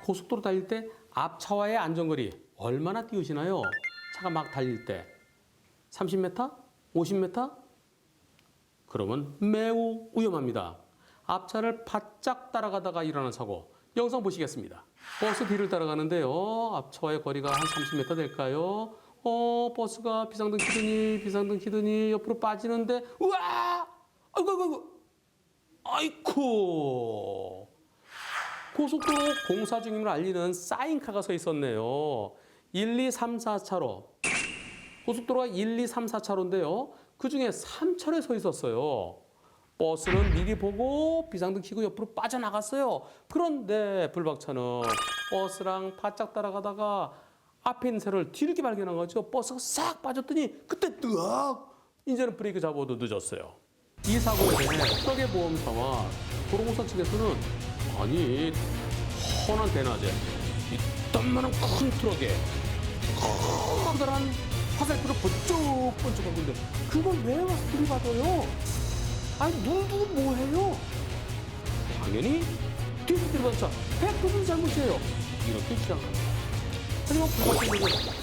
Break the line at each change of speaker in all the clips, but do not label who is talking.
고속도로 달릴 때 앞차와의 안전거리 얼마나 띄우시나요? 차가 막 달릴 때 30m? 50m? 그러면 매우 위험합니다. 앞차를 바짝 따라가다가 일어난 사고 영상 보시겠습니다. 버스 뒤를 따라가는데요. 앞차와의 거리가 한 30m 될까요? 버스가 비상등 켜더니 옆으로 빠지는데 우와! 아이쿠! 고속도로 공사 중임을 알리는 사인카가 서 있었네요. 1, 2, 3, 4차로. 고속도로가 1, 2, 3, 4차로인데요. 그중에 3차로에 서 있었어요. 버스는 미리 보고 비상등 켜고 옆으로 빠져나갔어요. 그런데 불박차는 버스랑 바짝 따라가다가 앞에 있는 새를 뒤늦게 발견한 거죠. 버스가 싹 빠졌더니 그때 뜨악! 이제는 브레이크 잡아도 늦었어요. 이 사고에 대해 트럭의 보험사와 도로공사 측에서는 아니 훤한 대낮에 이딴만한 큰 트럭에 커다란 화살표를 번쩍번쩍하고 있는데 그걸 왜 와서 들이받아요? 아니 눈 두고 뭐해요? 당연히 뒤에서 들이받은 차 100% 잘못이에요. 이렇게 주장합니다. 하지만 불박차는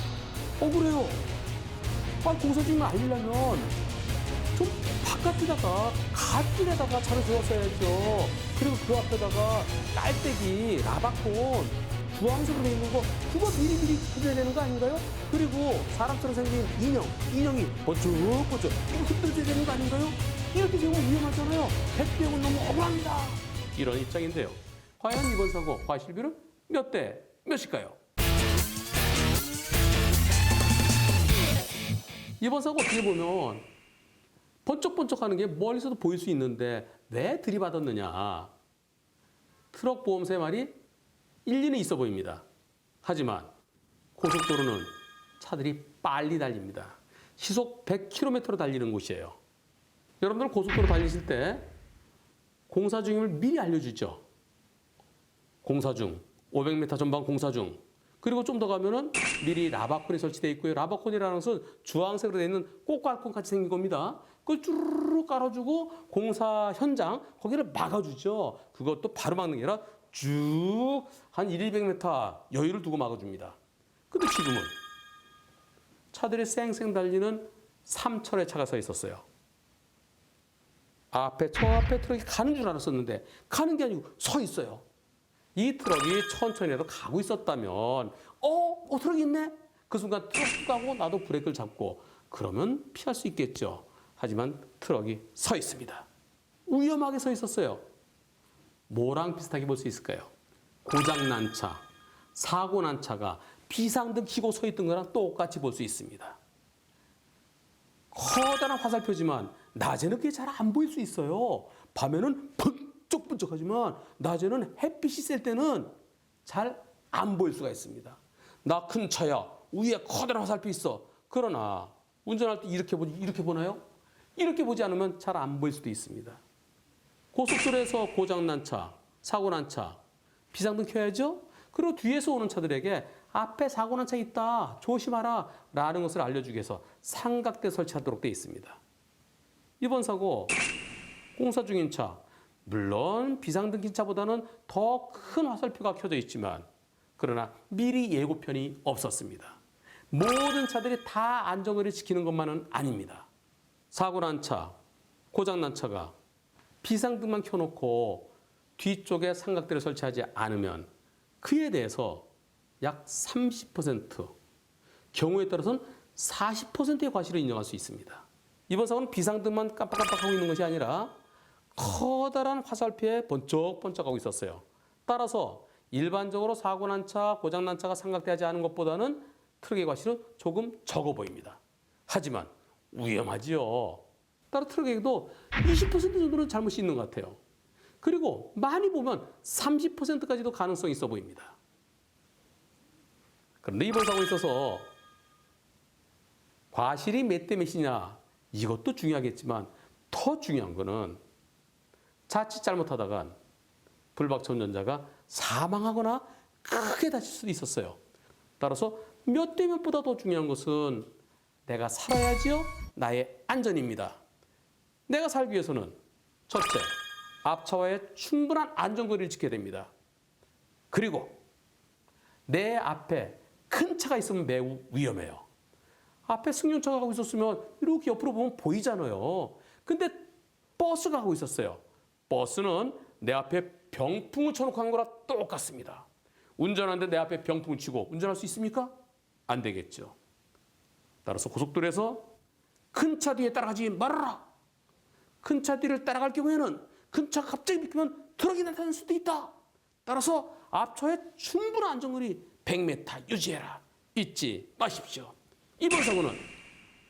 억울해요. 공사 중임을 알리려면 좀 바깥에다가 갓길에다가 차를 세웠어야죠. 그리고 그 앞에다가 깔때기, 라바콘, 주황색으로 돼 있는 거 그거 미리미리 해줘야 되는 거 아닌가요? 그리고 사람처럼 생긴 인형이 번쩍번쩍 이거 흔들어줘야 되는 거 아닌가요? 이렇게 되면 위험하잖아요. 100대형은 너무 억울합니다. 이런 입장인데요. 과연 이번 사고 과실비는 몇 대 몇일까요? 이번 사고 어떻게 보면 번쩍번쩍하는 게 멀리서도 보일 수 있는데 왜 들이받았느냐. 트럭 보험사의 말이 일리는 있어 보입니다. 하지만 고속도로는 차들이 빨리 달립니다. 시속 100km로 달리는 곳이에요. 여러분들 고속도로 달리실 때 공사 중임을 미리 알려주죠. 공사 중, 500m 전방 공사 중. 그리고 좀 더 가면은 미리 라바콘이 설치되어 있고요. 라바콘이라는 것은 주황색으로 되어 있는 꽃갈콘 같이 생긴 겁니다. 그걸 쭈르르 깔아주고 공사 현장 거기를 막아주죠. 그것도 바로 막는 게 아니라 쭉 한 200m 여유를 두고 막아줍니다. 근데 지금은 차들이 쌩쌩 달리는 3차로에 차가 서 있었어요. 저 앞에 트럭이 가는 줄 알았었는데 가는 게 아니고 서 있어요. 이 트럭이 천천히라도 가고 있었다면 트럭이 있네? 그 순간 트럭도 가고 나도 브레이크를 잡고 그러면 피할 수 있겠죠. 하지만 트럭이 서 있습니다. 위험하게 서 있었어요. 뭐랑 비슷하게 볼 수 있을까요? 고장난 차, 사고 난 차가 비상등 켜고 서 있던 거랑 똑같이 볼 수 있습니다. 커다란 화살표지만 낮에는 그게 잘 안 보일 수 있어요. 밤에는 번쩍번쩍하지만 낮에는 햇빛이 셀 때는 잘 안 보일 수가 있습니다. 나 큰 차야. 위에 커다란 화살표 있어. 그러나 운전할 때 이렇게 보나요? 이렇게 보지 않으면 잘 안 보일 수도 있습니다. 고속도로에서 고장난 차, 사고 난 차, 비상등 켜야죠? 그리고 뒤에서 오는 차들에게 앞에 사고 난 차 있다, 조심하라 라는 것을 알려주기 위해서 삼각대 설치하도록 되어 있습니다. 이번 사고 공사 중인 차, 물론 비상등 킨 차보다는 더 큰 화살표가 켜져 있지만 그러나 미리 예고편이 없었습니다. 모든 차들이 다 안전거리를 지키는 것만은 아닙니다. 사고 난 차, 고장 난 차가 비상등만 켜놓고 뒤쪽에 삼각대를 설치하지 않으면 그에 대해서 약 30%, 경우에 따라서는 40%의 과실을 인정할 수 있습니다. 이번 사고는 비상등만 깜빡깜빡하고 있는 것이 아니라 커다란 화살표에 번쩍번쩍하고 있었어요. 따라서 일반적으로 사고 난 차, 고장 난 차가 삼각대하지 않은 것보다는 트럭의 과실은 조금 적어 보입니다. 하지만 위험하지요. 따라 트럭에도 20% 정도는 잘못이 있는 것 같아요. 그리고 많이 보면 30%까지도 가능성이 있어 보입니다. 그런데 이번 사고에 있어서 과실이 몇 대 몇이냐 이것도 중요하겠지만 더 중요한 거는 자칫 잘못하다간 불박차 운전자가 사망하거나 크게 다칠 수도 있었어요. 따라서 몇 대 몇보다 더 중요한 것은 내가 살아야지요. 나의 안전입니다. 내가 살기 위해서는 첫째, 앞차와의 충분한 안전거리를 지켜야 됩니다. 그리고 내 앞에 큰 차가 있으면 매우 위험해요. 앞에 승용차가 가고 있었으면 이렇게 옆으로 보면 보이잖아요. 근데 버스가 가고 있었어요. 버스는 내 앞에 병풍을 쳐놓고 한 거랑 똑같습니다. 운전하는데 내 앞에 병풍을 치고 운전할 수 있습니까? 안 되겠죠. 따라서 고속도로에서 큰 차 뒤에 따라가지 말아라. 큰 차 뒤를 따라갈 경우에는 큰 차가 갑자기 비키면 트럭이 나타날 수도 있다. 따라서 앞차에 충분한 안전거리 100m 유지해라. 잊지 마십시오. 이번 사고는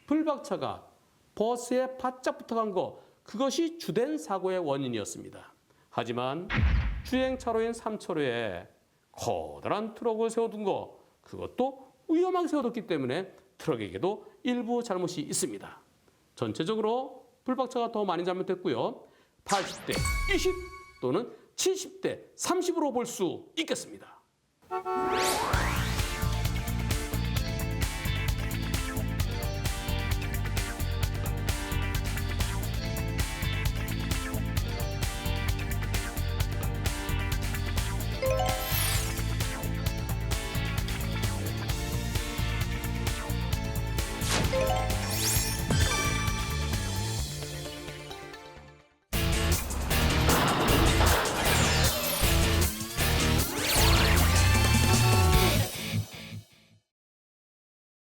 불박차가 버스에 바짝 붙어간 거, 그것이 주된 사고의 원인이었습니다. 하지만 주행차로인 3차로에 커다란 트럭을 세워둔 거, 그것도 위험하게 세워뒀기 때문에 트럭에게도 일부 잘못이 있습니다. 전체적으로 불박차가 더 많이 잘못됐고요. 80대 20 또는 70대 30으로 볼 수 있겠습니다.